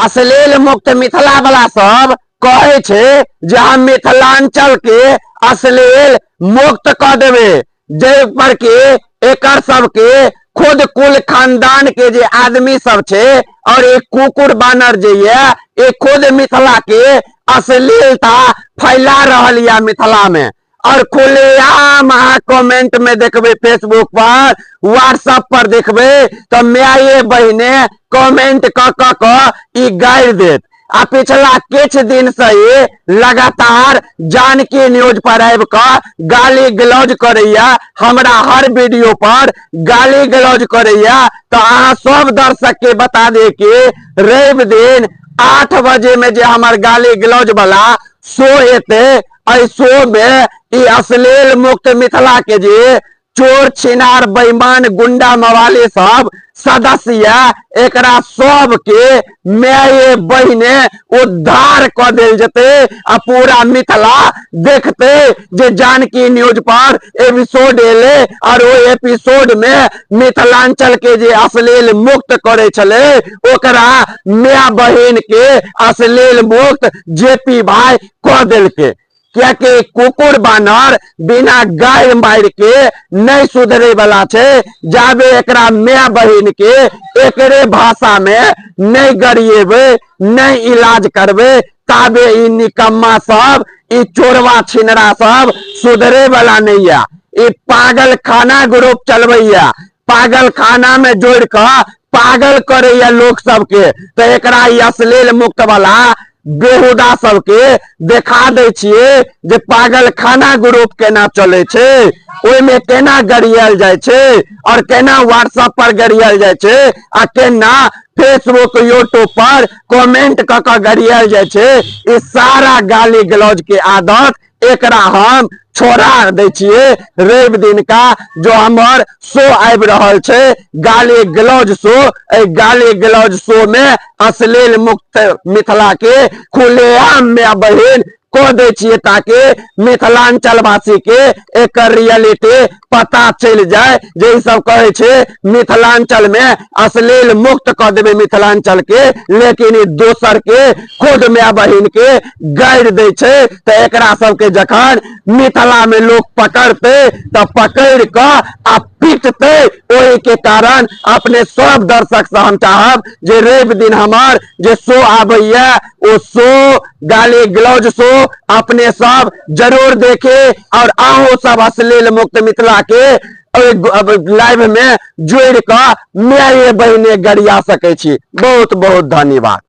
अश्लील मुक्त मिथिला वाला सब कहे छे जे हम मिथिलांचल के अश्लील मुक्त कर देवे, जे पर के एकर सबके खुद कुल खानदान के जे आदमी सब छे और एक कुकुर बानर जे ये खुद मिथिला के अश्लीलता फैला रहल या मिथिला में। और खुलेआम कमेंट में देखबे, फेसबुक पर व्हाट्सएप पर देखबे तो माये बहने कमेंट क गाड़ देत। आ पिछला कुछ दिन से ये लगातार जानकी न्यूज पर आब गाली गलौज करैया, हमरा हर वीडियो पर गाली गलौज करैया। तो अहाँ सब दर्शक के बता दे कि रवि दिन 8 बजे में जे हमार गाली गलौज वाला शो हेते, शो में अश्लील मुक्त मिथिला के जे चोर छिनार बेईमान गुंडा मवाली सब सदस्य एकरा सब के माये बहने उद्धार कर दिल जते। आ पूरा मिथिला देखते जे जानकी न्यूज पर एपिसोड एले और वो एपिसोड में मिथिलांचल के जे अश्लील मुक्त करे चले ओकरा माया बहन के अश्लील मुक्त जेपी भाई कर दिल के। क्या कि कुकुर बानर बिना गाय मार के नहीं सुधरे वाला छे, जाबे एकरा माया बहन के एकरे भाषा में नहीं गरिएबे नहीं इलाज करबे ताबे ई निकम्मा सब ई चोरवा छिनरा सब सुधरे वाला नहीं है। ई पागल खाना ग्रुप चलबैया, पागल खाना में जोड़ कर पागल करैया लोग सबके। तो एकरा ई अश्लील मुक्त वाला बेहुदा सबके देखा दे छिए जे पागल खाना ग्रुप केना चले छे, ओई में केना गरियल जाय छे और केना व्हाट्सएप पर गरियल जाय छे आ केना फेसबुक यूट्यूब पर कमेंट क गरियल जाय छे। इस सारा गाली गलौज के आदत एकरा हम छोड़ा दे छिए। रवि दिन का जो हमार शो आब रहल छे गाली गलौज शो, गाली गलौज शो में अश्लील मुक्त मिथिला के खुलेआम में बहन को दे छिए ताकि मिथिलांचल वासी के एक रियलिटी पता चल जाए। जे सब कहे छे मिथिलांचल में अश्लील मुक्त कर देवे मिथिलांचल के, लेकिन दोसर के खुद माया बहन के गाड़ दे छे। तो एकरा सबके जखन मिथिला में लोग पकड़ते तो पकड़ क आ पीटते, ओही के कारण अपने सब दर्शक से हम चाहब जे रवि दिन हमार जे शो आबैया वो शो गाली गलौज शो अपने सब जरूर देखे और आओ सब अश्लील मुक्त मिथिला के लाइव में जोड़ कर माये बहने गरिया सके छी। बहुत बहुत धन्यवाद।